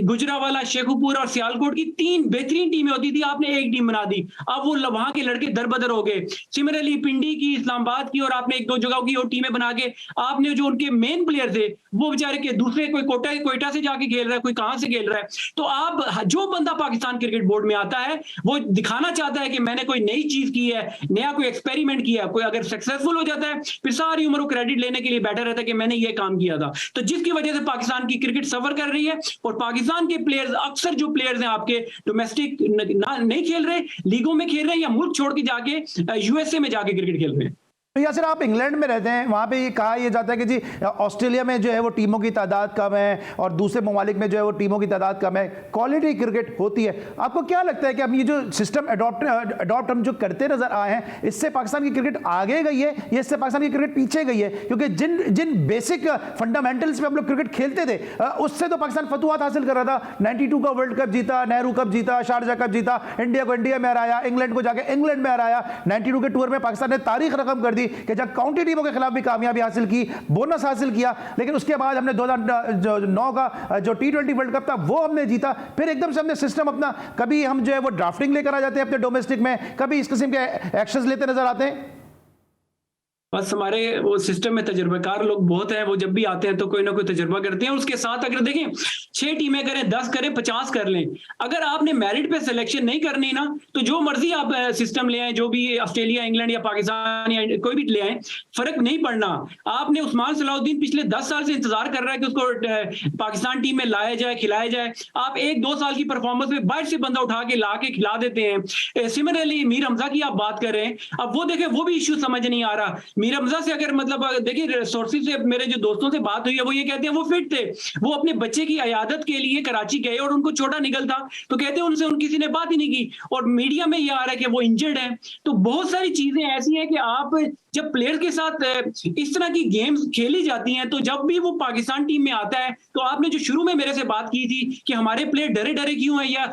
गुजरावाला, शेखुपुर और सियालकोट की 3 बेहतरीन टीमें होती थी, आपने एक टीम बना दी। अब वो वहां के लड़के दरबदर हो गए। सिमिलरली पिंडी की, इस्लामाबाद की, और आपने 1-2 जगहों की और टीमें बना के आपने जो उनके मेन प्लेयर थे वो बेचारे के दूसरे, कोई कोयटा से जाके खेल रहा है, कोई कहां से खेल रहा है। तो आप जो बंदा पाकिस्तान क्रिकेट बोर्ड में आता है वो दिखाना चाहता है कि मैंने कोई नई चीज की है, नया कोई एक्सपेरिमेंट किया है। कोई अगर सक्सेसफुल हो जाता है फिर सारी उम्र वो क्रेडिट लेने के लिए बैठा रहता है कि मैंने ये काम किया था। तो जिसकी वजह से पाकिस्तान की क्रिकेट सफर कर रही है, और पाकिस्तान के प्लेयर्स, अक्सर जो प्लेयर्स हैं आपके डोमेस्टिक नहीं खेल रहे, लीगों में खेल रहे हैं, या मुल्क छोड़ के जाके यूएसए में जाके क्रिकेट खेल रहे हैं। तो या सर आप इंग्लैंड में रहते हैं, वहाँ पे ये कहा यह जाता है कि जी ऑस्ट्रेलिया में जो है वो टीमों की तादाद कम है और दूसरे ममालिक में जो है वो टीमों की तादाद कम है, क्वालिटी क्रिकेट होती है। आपको क्या लगता है कि अब ये जो सिस्टम अडॉप्ट हम जो करते नजर आए हैं, इससे पाकिस्तान की क्रिकेट आगे गई है या इससे पाकिस्तान की क्रिकेट पीछे गई है? क्योंकि जिन बेसिक फंडामेंटल्स पे हम लोग क्रिकेट खेलते थे, उससे तो पाकिस्तान फतुहात हासिल कर रहा था। 92 का वर्ल्ड कप जीता, नेहरू कप जीता, शारजा कप जीता, इंडिया को इंडिया में हराया, इंग्लैंड को जाके इंग्लैंड में हराया। 92 के टूर में पाकिस्तान ने तारीख रकम कर दी कि जब काउंटी टीमों के खिलाफ भी कामयाबी हासिल की, बोनस हासिल किया। लेकिन उसके बाद हमने 2009 का जो T20 वर्ल्ड कप था वो हमने जीता। फिर एकदम से हमने सिस्टम अपना, कभी हम जो है वो ड्राफ्टिंग लेकर आ जाते हैं अपने डोमेस्टिक में, कभी इस किस्म के एक्शंस लेते नजर आते हैं। बस हमारे वो सिस्टम में तजर्बाकार लोग बहुत हैं, वो जब भी आते हैं तो कोई ना कोई तजर्बा करते हैं। उसके साथ अगर देखें 6 टीमें करें, 10 करें, 50 कर लें, अगर आपने मेरिट पे सिलेक्शन नहीं करनी ना, तो जो मर्जी आप सिस्टम ले आए, जो भी ऑस्ट्रेलिया, इंग्लैंड या पाकिस्तान या कोई भी ले आए, फर्क नहीं पड़ना। आपने उस्मान सलाउद्दीन पिछले 10 साल से इंतजार कर रहा है कि उसको पाकिस्तान टीम में लाया जाए, खिलाया जाए। आप 1-2 साल की परफॉर्मेंस में बाहर से बंदा उठा के ला के खिला देते हैं। सिमिलरली मीर हमजा की आप बात कर रहे हैं, अब वो देखें, वो भी इश्यू समझ नहीं आ रहा। मीर हमजा से अगर मतलब देखिए, सोर्सेज से मेरे जो दोस्तों से बात हुई है, वो ये कहते हैं वो फिट थे, वो अपने बच्चे की अयादत के लिए कराची गए और उनको छोटा निकल था, तो कहते हैं उनसे किसी ने बात ही नहीं की, और मीडिया में ये आ रहा है कि वो इंजर्ड है। तो बहुत सारी चीजें ऐसी हैं कि आप जब प्लेयर के साथ इस तरह की गेम्स खेली जाती हैं, तो जब भी वो पाकिस्तान टीम में आता है, तो आपने जो शुरू में मेरे से बात की थी कि हमारे प्लेयर डरे डरे क्यों हैं या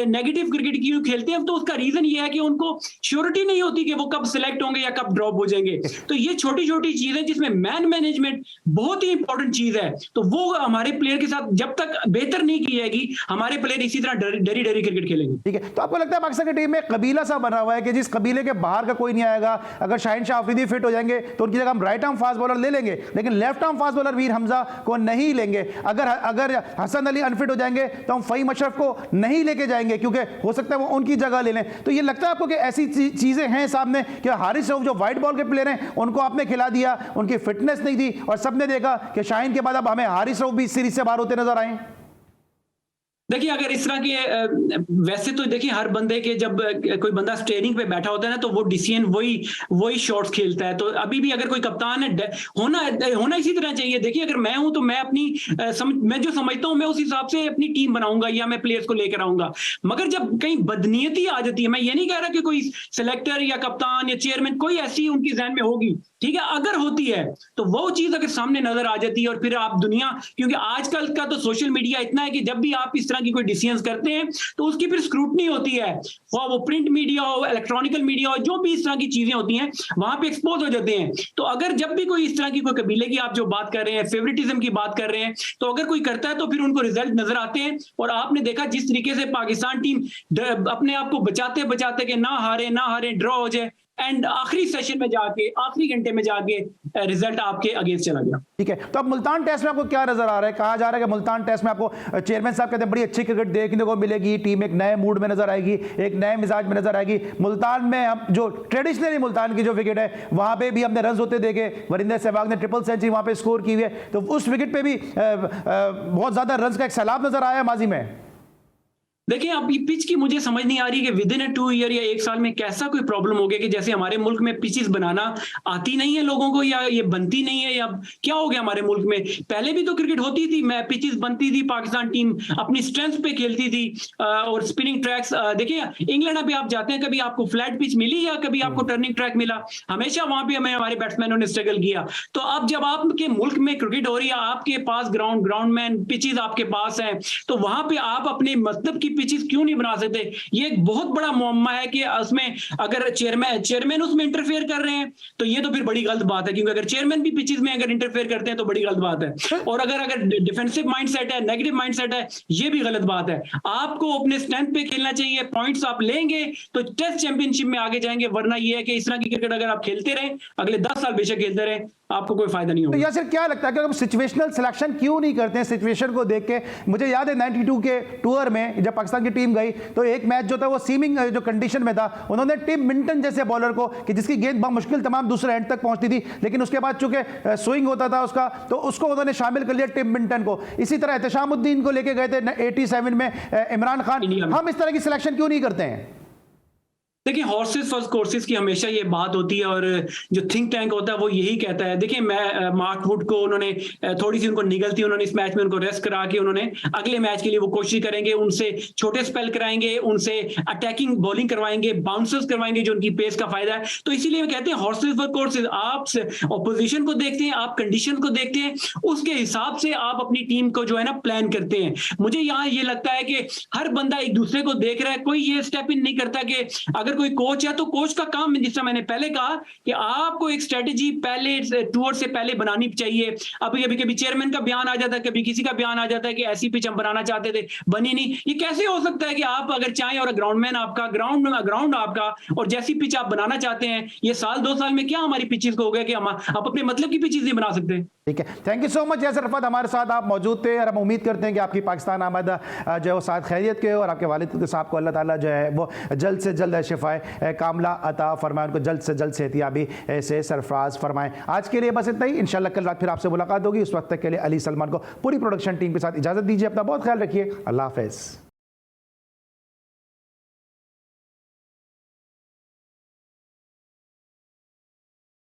नेगेटिव क्रिकेट क्यों खेलते हैं, तो उसका रीजन ये है कि उनको श्योरिटी नहीं होती कि वो कब सिलेक्ट होंगे या कब ड्रॉप हो जाएंगे। तो ये छोटी छोटी चीजें जिसमें मैन मैनेजमेंट बहुत ही इंपॉर्टेंट चीज है, तो वो हमारे प्लेयर के साथ जब तक बेहतर नहीं की जाएगी, हमारे प्लेयर इसी तरह डरी डरी क्रिकेट खेलेंगे। ठीक है, तो आपको लगता है पाकिस्तान की टीम में कबीला सा बना हुआ है कि जिस कबीले के बाहर का कोई नहीं आएगा? अगर शाहीन शाह अफरीदी फिट हो जाएंगे तो उनकी जगह हम राइट आर्म फास्ट बॉलर ले लेंगे, लेकिन left arm fast bowler Mir Hamza को नहीं लेंगे। अगर हसन अली अनफिट हो जाएंगे तो हम फहीम अशरफ को नहीं लेके जाएंगे, क्योंकि हो सकता है वो उनकी जगह ले लें। तो ये लगता है आपको कि ऐसी चीजें हैं सामने कि हारिस रऊफ जो व्हाइट बॉल के प्लेयर हैं उनको आपने खिला दिया, उनकी फिटनेस नहीं थी, और सबने देखा कि शाहीन के बाद अब हमें हारिस रऊफ भी इस सीरीज से बाहर होते नजर आए? देखिए, अगर इस तरह के वैसे तो देखिए, हर बंदे के जब कोई बंदा स्टेयरिंग पे बैठा होता है ना, तो वो डिसीजन वही शॉट्स खेलता है। तो अभी भी अगर कोई कप्तान है, होना इसी तरह चाहिए। देखिए, अगर मैं हूं तो मैं मैं जो समझता हूं मैं उस हिसाब से अपनी टीम बनाऊंगा या मैं प्लेयर्स को लेकर आऊंगा। मगर जब कहीं बदनीयती आ जाती है, मैं ये नहीं कह रहा कि कोई सिलेक्टर या कप्तान या चेयरमैन कोई ऐसी उनकी जहन में होगी, ठीक है, अगर होती है तो वो चीज अगर सामने नजर आ जाती है, और फिर आप दुनिया, क्योंकि आजकल का तो सोशल मीडिया इतना है कि जब भी आप इस तरह की कोई डिसीजंस करते हैं तो उसकी फिर स्क्रूटनी होती है, वो प्रिंट मीडिया हो, इलेक्ट्रॉनिकल मीडिया हो, जो भी इस तरह की चीजें होती हैं वहां पे एक्सपोज हो जाते हैं। तो अगर जब भी कोई इस तरह की कोई कबीले की आप जो बात कर रहे हैं, फेवरेटिज्म की बात कर रहे हैं, तो अगर कोई करता है तो फिर उनको रिजल्ट नजर आते हैं। और आपने देखा जिस तरीके से पाकिस्तान टीम अपने आप को बचाते बचाते कि ना हारे ड्रॉ हो जाए, एंड आखिरी सेशन में जाके आखिरी घंटे में जाके रिजल्ट आपके अगेंस्ट चला गया। ठीक है, तो अब मुल्तान टेस्ट में आपको क्या नजर आ रहा है? कहा जा रहा है कि मुल्तान टेस्ट में आपको चेयरमैन साहब कहते हैं बड़ी अच्छी क्रिकेट देखने को मिलेगी, टीम एक नए मूड में नजर आएगी, एक नए मिजाज में नजर आएगी। मुल्तान में हम जो ट्रेडिशनली मुल्तान की जो विकेट है वहां पे भी हमने रन होते देखे, वरिंदर सहवाग ने ट्रिपल सेंचुरी वहां पे स्कोर की हुई है, तो उस विकेट पे भी बहुत ज्यादा रन का एक सैलाब नजर आया माजी में। देखिए, अब ये पिच की मुझे समझ नहीं आ रही कि विद इन अ 2 ईयर या 1 साल में कैसा कोई प्रॉब्लम हो गया कि जैसे हमारे मुल्क में पिचेस बनाना आती नहीं है लोगों को, या ये बनती नहीं है, या क्या हो गया हमारे मुल्क में? पहले भी तो क्रिकेट होती थी, पिचेस बनती थी, पाकिस्तान टीम अपनी स्ट्रेंथ पे खेलती थी, और स्पिनिंग ट्रैक्स देखिए इंग्लैंड अभी आप जाते हैं, कभी आपको फ्लैट पिच मिली या कभी आपको टर्निंग ट्रैक मिला? हमेशा वहां पे हमारे बैट्समैनों ने स्ट्रगल किया। तो अब जब आपके मुल्क में क्रिकेट हो रही है, आपके पास ग्राउंडमैन पिचेस आपके पास है, तो वहां पे आप अपने मतलब की पिचेस क्यों नहीं बना सकते? ये एक बहुत बड़ा मुअम्मा है कि उसमें अगर चेयरमैन उसमें इंटरफेयर कर रहे हैं तो ये तो फिर बड़ी गलत बात है, क्योंकि अगर चेयरमैन भी पिचेस में अगर इंटरफेयर करते हैं तो बड़ी गलत बात है। और अगर डिफेंसिव माइंडसेट है, नेगेटिव माइंडसेट है, ये भी गलत बात है। आपको अपने स्ट्रेंथ पे खेलना चाहिए, पॉइंट्स आप लेंगे तो टेस्ट चैंपियनशिप में आगे जाएंगे, वरना ये है कि इस तरह की क्रिकेट अगर आप खेलते रहे अगले 10 साल बेशक खेलते रहे, आपको कोई फायदा नहीं होगा। तो यार क्या लगता है कि हम सिचुएशनल सिलेक्शन क्यों नहीं करते हैं? सिचुएशन को देख के मुझे याद है 92 के टूर में जब पाकिस्तान की टीम गई तो एक मैच जो था वो सीमिंग जो कंडीशन में था, उन्होंने टिम मिंटन जैसे बॉलर को कि जिसकी गेंद बहुत मुश्किल तमाम दूसरे एंड तक पहुंचती थी, लेकिन उसके बाद चूंकि स्विंग होता था उसका, तो उसको उन्होंने शामिल कर लिया टिम मिंटन को। इसी तरह एहतशामुद्दीन को लेके गए थे 87 में इमरान खान। हम इस तरह की सिलेक्शन क्यों नहीं करते हैं? देखिए, हॉर्सेस फर्स्ट कोर्सेज की हमेशा ये बात होती है, और जो थिंक टैंक होता है वो यही कहता है। देखिए, मैं मार्क वुड को उन्होंने थोड़ी सी उनको निगल थी, उन्होंने इस मैच में उनको रेस्ट करा के उन्होंने अगले मैच के लिए वो कोशिश करेंगे, उनसे छोटे स्पेल कराएंगे, उनसे अटैकिंग बॉलिंग करवाएंगे, बाउंसर्स करवाएंगे जो उनकी पेस का फायदा है। तो इसीलिए मैं कहते हैं हॉर्सेस फर्स्ट कोर्सेज, आप ऑपोजिशन को देखते हैं, आप कंडीशन को देखते हैं, उसके हिसाब से आप अपनी टीम को जो है ना प्लान करते हैं। मुझे यहाँ ये लगता है कि हर बंदा एक दूसरे को देख रहा है, कोई ये स्टेप इन नहीं करता कि अगर कोई कोच है तो कोच का काम, जिससे मैंने पहले कहा कि आपको एक स्ट्रेटजी पहले टूर से पहले बनानी चाहिए। अभी कभी चेयरमैन का बयान आ जाता है, कभी किसी का बयान आ जाता है कि ऐसी पिच हम बनाना चाहते थे, बनी नहीं। ये कैसे हो सकता है कि आप अगर चाहें और ग्राउंडमैन आपका ग्राउंड आपका और जैसी पिच आप बनाना चाहते हैं, ये साल 2 साल में क्या हमारी पिचेस को हो गया कि हम आप अपने मतलब की पिचेस नहीं बना सकते? ठीक है, thank you so much Yasir Rafat, हमारे साथ आप मौजूद थे, और हम उम्मीद करते हैं कि आपकी पाकिस्तान आमद जो है वो साथ खैरियत के हो, और आपके वालिद साहब को अल्लाह ताला जो है वो जल्द से जल्द शिफाए कामला अता फरमाए, उनको जल्द से जल्द सेहतियाबी से सरफराज फरमाएं। आज के लिए बस इतना ही, इंशाल्लाह कल रात फिर आपसे मुलाकात होगी। उस वक्त तक के लिए अली सलमान को पूरी प्रोडक्शन टीम के साथ इजाज़त दीजिए। अपना बहुत ख्याल रखिए, अल्लाह हाफ़िज़।